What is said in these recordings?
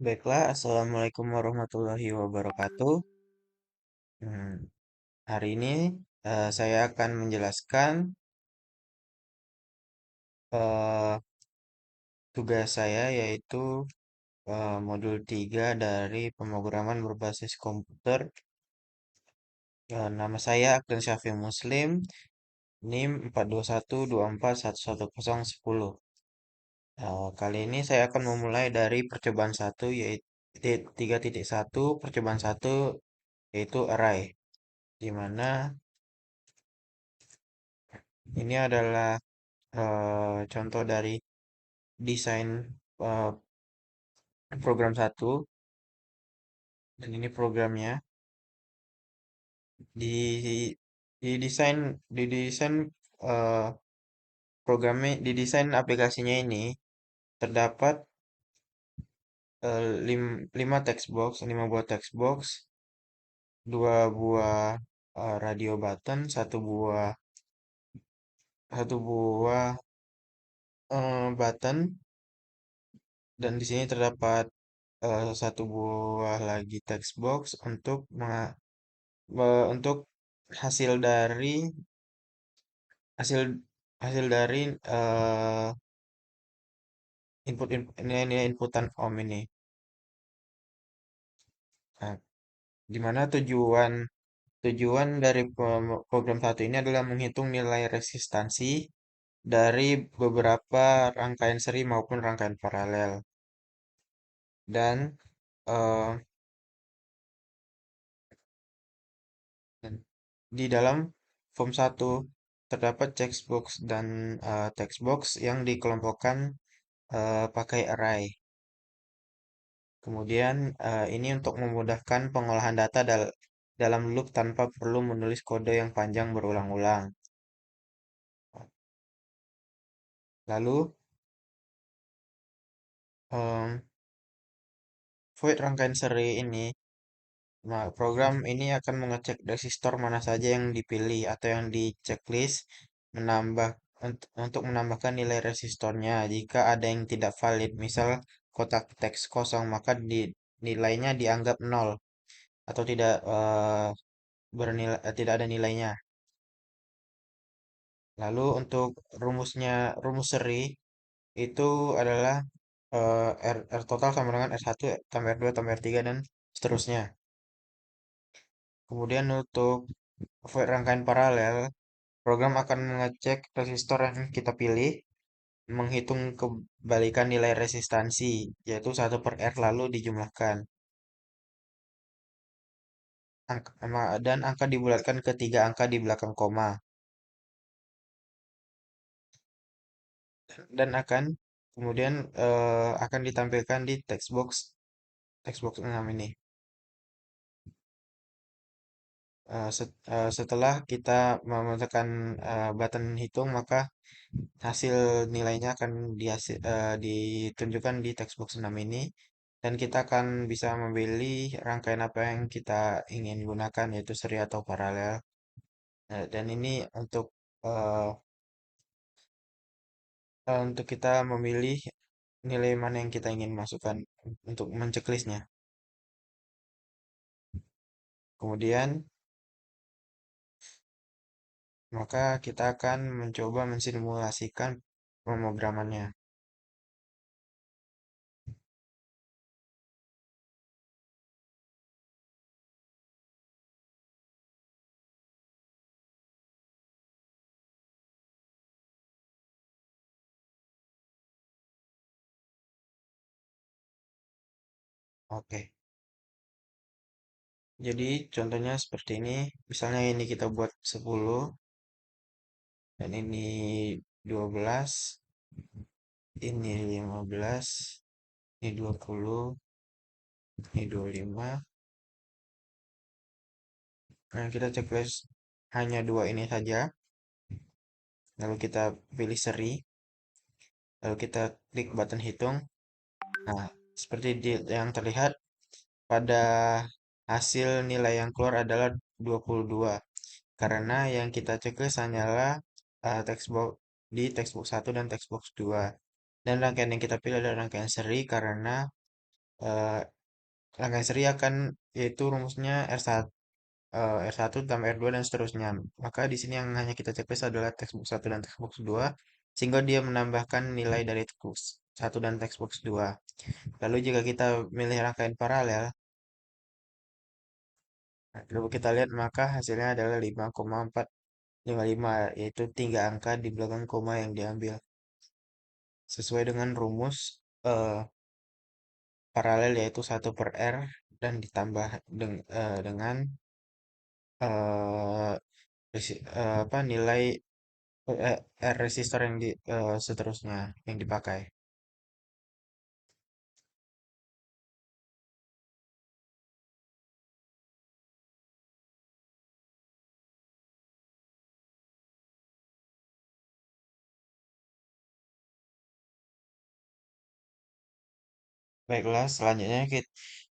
Baiklah, Assalamualaikum warahmatullahi wabarakatuh. Hmm, Hari ini saya akan menjelaskan eh, tugas saya yaitu modul 3 dari pemrograman berbasis komputer. Nama saya Akdan Syafie Muslim, NIM 421241110. Kali ini saya akan memulai dari percobaan satu yaitu 3.1 percobaan satu yaitu array, di mana ini adalah contoh dari desain eh, program satu, dan ini programnya di didesain eh, programnya didesain aplikasinya ini terdapat 5 text box, 5 buah text box, 2 buah radio button, satu buah button, dan di sini terdapat 1 buah lagi text box untuk hasil dari hasil hasil dari eh, ini inputan om ini. Nah, di mana tujuan dari program satu ini adalah menghitung nilai resistansi dari beberapa rangkaian seri maupun rangkaian paralel. Dan eh, dan di dalam form satu terdapat checkbox dan text box yang dikelompokkan pakai array. Kemudian ini untuk memudahkan pengolahan data dalam loop tanpa perlu menulis kode yang panjang berulang-ulang. Lalu em, void rangkaian seri ini, program ini akan mengecek resistor mana saja yang dipilih atau yang di checklist menambah untuk menambahkan nilai resistornya. Jika ada yang tidak valid, misal kotak teks kosong, maka nilainya dianggap nol atau tidak ada nilainya. Lalu untuk rumus seri itu adalah R total sama dengan R1 tambah R2 tambah R3 dan seterusnya. Kemudian untuk rangkaian paralel, program akan mengecek resistor yang kita pilih, menghitung kebalikan nilai resistansi, yaitu 1/R lalu dijumlahkan. Dan angka dibulatkan ke 3 angka di belakang koma. Dan kemudian akan ditampilkan di text box 6 ini. Setelah kita menekan button hitung, maka hasil nilainya akan ditunjukkan di text box 6 ini, dan kita akan bisa memilih rangkaian apa yang kita ingin gunakan, yaitu seri atau paralel. Dan ini untuk kita memilih nilai mana yang kita ingin masukkan untuk menceklisnya. Kemudian maka kita akan mencoba mensimulasikan pemrogramannya. Oke. Jadi contohnya seperti ini. Misalnya ini kita buat 10 dan ini 12, ini 15, ini 20, ini 25. Nah, kita checklist hanya dua ini saja. Lalu kita pilih seri, lalu kita klik button hitung. Nah, seperti yang terlihat pada hasil nilai yang keluar adalah 22. Karena yang kita checklist hanyalah textbox 1 dan textbox 2. Dan rangkaian yang kita pilih adalah rangkaian seri karena eh, rangkaian seri akan yaitu rumusnya R1, R1 tambah R2 dan seterusnya. Maka di sini yang hanya kita checklist adalah textbook 1 dan textbook 2 sehingga dia menambahkan nilai dari textbook 1 dan textbook 2. Lalu jika kita milih rangkaian paralel, nah, kalau kita lihat maka hasilnya adalah 5,455 yaitu 3 angka di belakang koma yang diambil sesuai dengan rumus eh, paralel yaitu 1/R dan ditambah dengan eh, apa nilai R resistor yang seterusnya yang dipakai. Baiklah, selanjutnya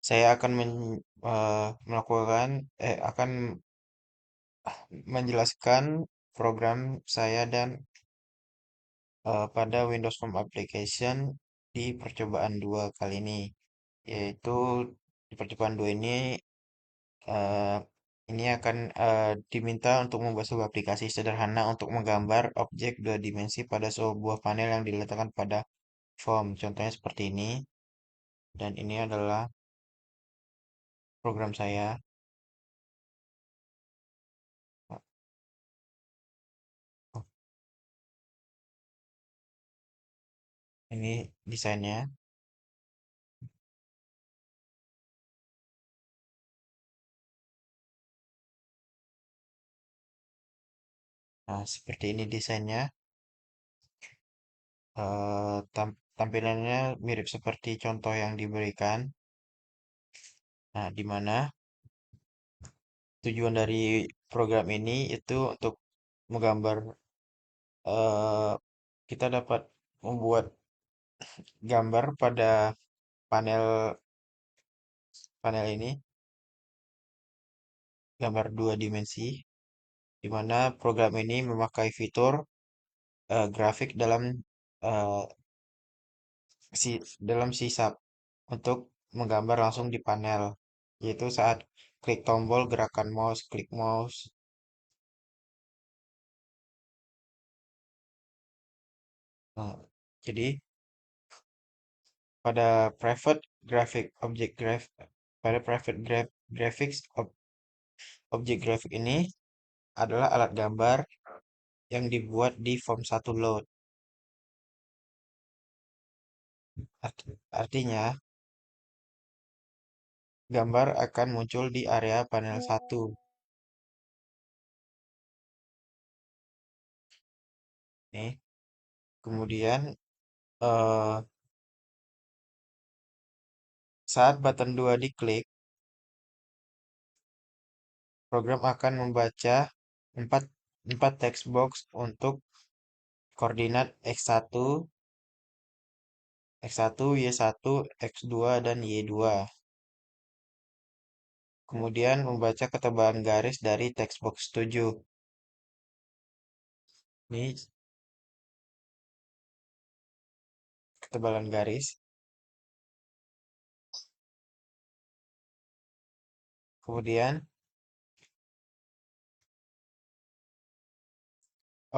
saya akan melakukan akan menjelaskan program saya dan pada Windows Home Application di percobaan 2 kali ini. Yaitu di percobaan 2 eh, ini akan diminta untuk membuat sebuah aplikasi sederhana untuk menggambar objek dua dimensi pada sebuah panel yang diletakkan pada form. Contohnya seperti ini. Dan ini adalah program saya. Oh, ini desainnya. Nah, seperti ini desainnya. Tampilannya mirip seperti contoh yang diberikan. Nah, di mana tujuan dari program ini itu untuk menggambar eh, kita dapat membuat gambar pada panel panel ini, gambar dua dimensi, di mana program ini memakai fitur grafik eh, si dalam sisap untuk menggambar langsung di panel, yaitu saat klik tombol, gerakan mouse, klik mouse. Nah, jadi pada private graphic object graph pada graphics object graphic ini adalah alat gambar yang dibuat di form satu load. Artinya, gambar akan muncul di area panel satu. Nih, kemudian eh, saat button 2 diklik, program akan membaca empat 4 text box untuk koordinat X1, X1, Y1, X2, dan Y2. Kemudian membaca ketebalan garis dari text box 7. Ini ketebalan garis. Kemudian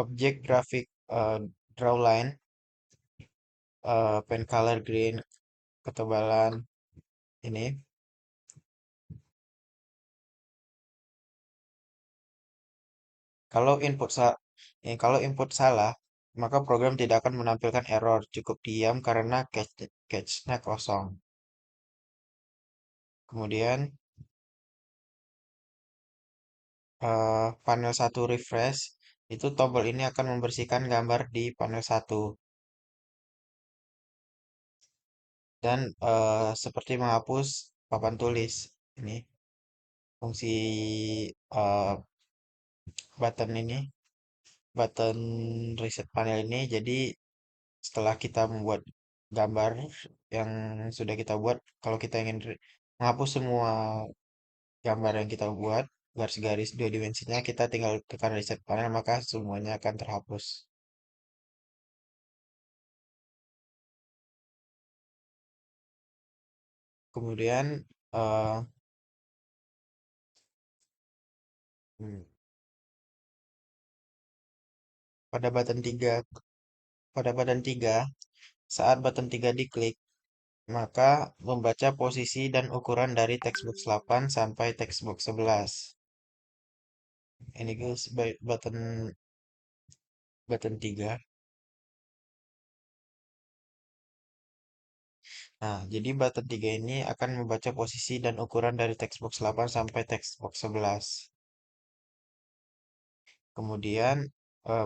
objek grafik draw line, pen color green, ketebalan ini. Kalau kalau input salah, maka program tidak akan menampilkan error. Cukup diam karena cache-nya kosong. Kemudian panel satu refresh, itu tombol ini akan membersihkan gambar di panel satu dan seperti menghapus papan tulis. Ini fungsi eh, button ini, button reset panel ini. Jadi setelah kita membuat gambar yang sudah kita buat, kalau kita ingin menghapus semua gambar yang kita buat, garis-garis dua dimensinya, kita tinggal tekan reset panel, maka semuanya akan terhapus. Kemudian eh, hmm, pada button 3 pada button 3 saat button 3 diklik, maka membaca posisi dan ukuran dari textbox 8 sampai textbox 11. Ini guys, button button 3. Nah, jadi button 3 ini akan membaca posisi dan ukuran dari textbox 8 sampai textbox 11. Kemudian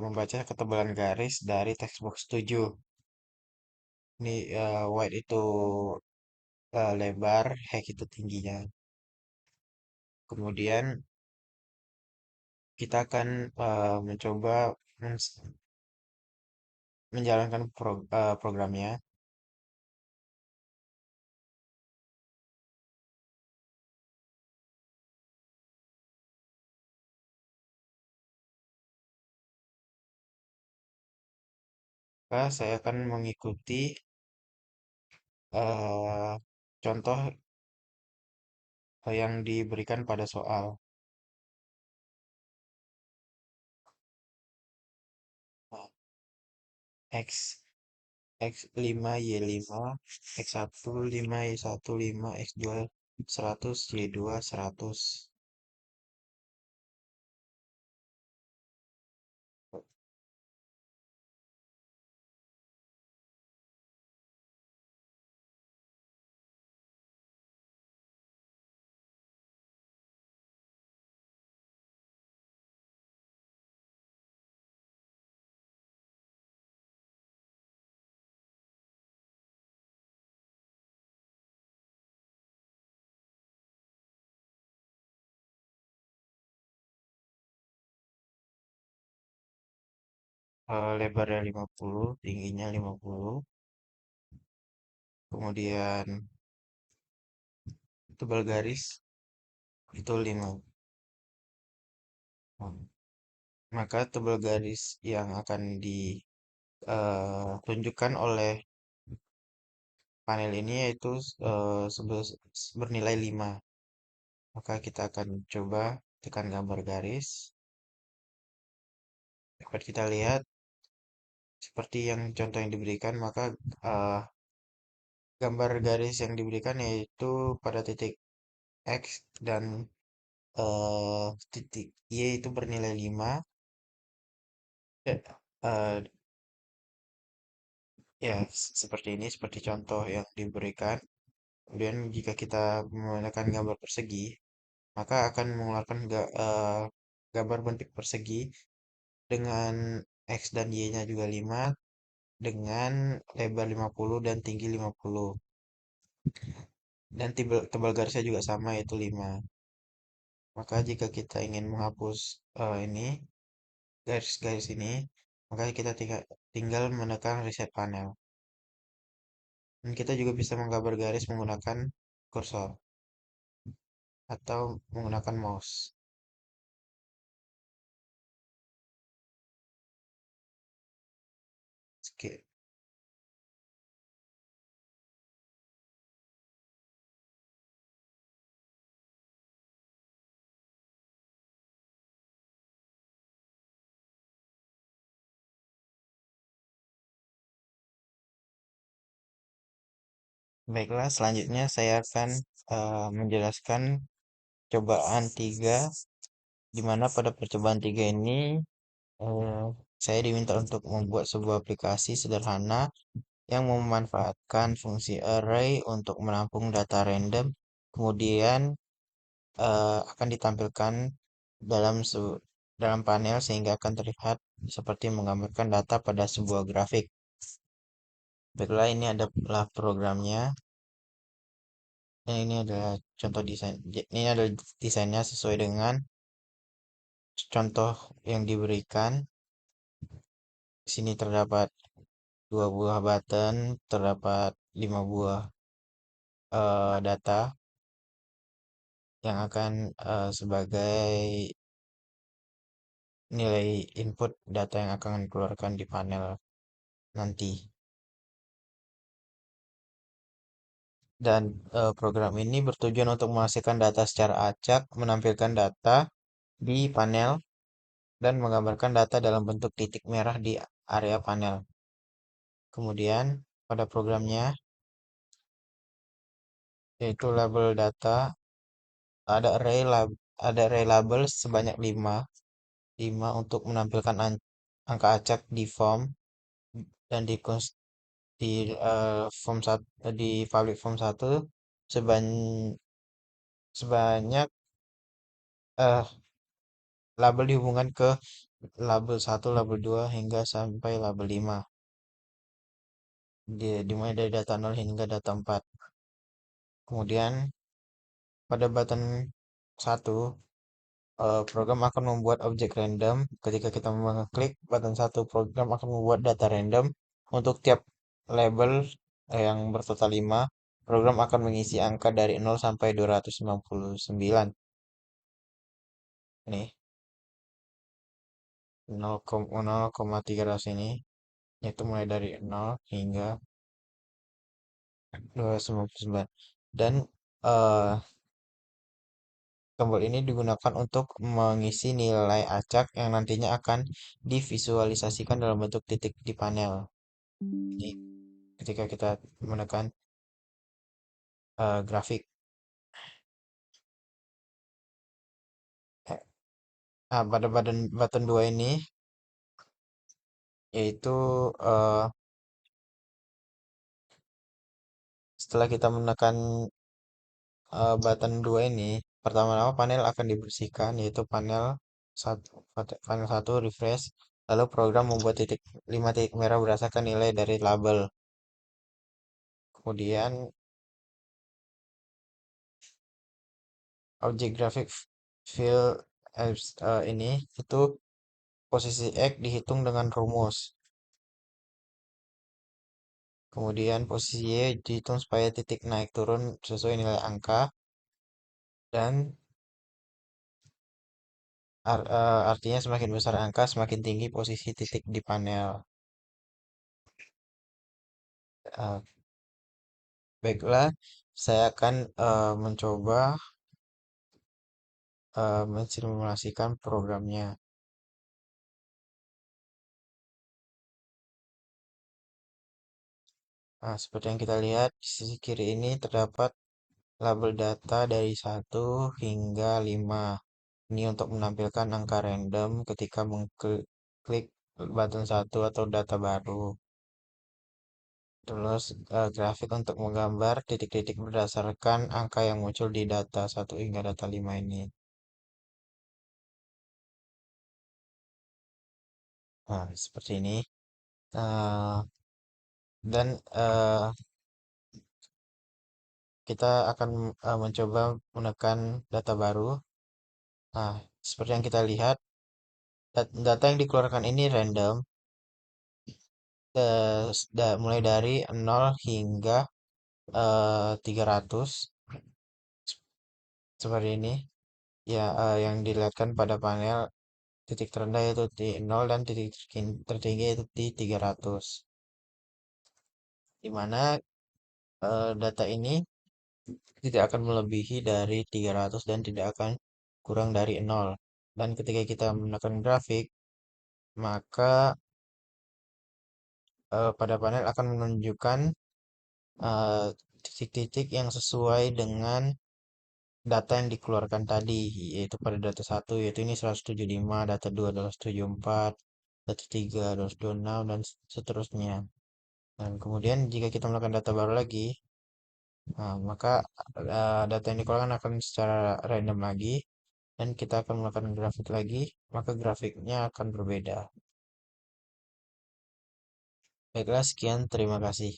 membaca ketebalan garis dari textbox 7. Ini wide itu lebar, height itu tingginya. Kemudian kita akan mencoba menjalankan programnya. Maka saya akan mengikuti eh, contoh yang diberikan pada soal. Nah, X X5 Y5 X1 5 Y1 5 X2 100 Y2 100. Lebarnya 50, tingginya 50. Kemudian tebal garis itu 5. Nah, maka tebal garis yang akan ditunjukkan oleh panel ini yaitu bernilai 5. Maka kita akan coba tekan gambar garis. Dapat kita lihat seperti yang contoh yang diberikan, maka eh, gambar garis yang diberikan yaitu pada titik X dan titik Y itu bernilai 5. Eh, eh, ya, seperti ini, seperti contoh yang diberikan. Kemudian jika kita menggunakan gambar persegi, maka akan mengeluarkan gambar bentuk persegi dengan X dan Y-nya juga 5 dengan lebar 50 dan tinggi 50. Dan tebal garisnya juga sama yaitu 5. Maka jika kita ingin menghapus ini garis-garis ini, maka kita tinggal menekan reset panel. Dan kita juga bisa menggambar garis menggunakan kursor atau menggunakan mouse. Oke. Baiklah, selanjutnya saya akan menjelaskan cobaan 3, di mana pada percobaan 3 ini eh, saya diminta untuk membuat sebuah aplikasi sederhana yang memanfaatkan fungsi array untuk menampung data random, kemudian akan ditampilkan dalam dalam panel sehingga akan terlihat seperti menggambarkan data pada sebuah grafik. Baiklah, ini adalah programnya. Dan ini adalah contoh desain. Ini adalah desainnya sesuai dengan contoh yang diberikan. Di sini terdapat 2 buah button, terdapat 5 buah data yang akan sebagai nilai input data yang akan dikeluarkan di panel nanti. Dan program ini bertujuan untuk menghasilkan data secara acak, menampilkan data di panel, dan menggambarkan data dalam bentuk titik merah di area panel. Kemudian pada programnya yaitu label data, ada array label sebanyak 5 untuk menampilkan angka acak di form dan di form satu, di public form satu sebanyak sebanyak eh label dihubungkan ke label satu, label 2 hingga sampai label 5. Dimulai dari data 0 hingga data 4. Kemudian pada button satu, program akan membuat objek random. Ketika kita mengeklik button satu, program akan membuat data random untuk tiap label yang bertotal 5. Program akan mengisi angka dari 0 sampai 259. Nih, 0,300 ini, yaitu mulai dari 0 hingga 259. Dan eh, tombol ini digunakan untuk mengisi nilai acak yang nantinya akan divisualisasikan dalam bentuk titik di panel. Jadi, ketika kita menekan grafik, eh, pada button 2 ini, yaitu eh, setelah kita menekan button 2 ini, pertama-tama panel akan dibersihkan, yaitu panel satu refresh, lalu program membuat 5 titik merah berdasarkan nilai dari label. Kemudian objek grafik fill ini itu posisi X dihitung dengan rumus. Kemudian posisi Y dihitung supaya titik naik turun sesuai nilai angka. Dan artinya semakin besar angka, semakin tinggi posisi titik di panel. Eh, Baiklah, saya akan mencoba mensimulasikan programnya. Nah, seperti yang kita lihat, di sisi kiri ini terdapat label data dari 1 hingga 5. Ini untuk menampilkan angka random ketika mengklik button satu atau data baru. Terus grafik untuk menggambar titik-titik berdasarkan angka yang muncul di data 1 hingga data 5 ini. Nah, seperti ini. Eh, dan kita akan mencoba menekan data baru. Nah, seperti yang kita lihat, data yang dikeluarkan ini random, mulai dari 0 hingga 300, seperti ini. Ya, yang dilihatkan pada panel titik terendah yaitu di 0 dan titik tertinggi yaitu di 300. Di mana data ini tidak akan melebihi dari 300 dan tidak akan kurang dari 0. Dan ketika kita menekan grafik, maka pada panel akan menunjukkan eh, titik-titik yang sesuai dengan data yang dikeluarkan tadi, yaitu pada data satu, yaitu ini 175, data 2 274, data 3 226, dan seterusnya. Dan kemudian jika kita melakukan data baru lagi, nah, maka data yang dikeluarkan akan secara random lagi, dan kita akan melakukan grafik lagi, maka grafiknya akan berbeda. Baiklah, sekian, terima kasih.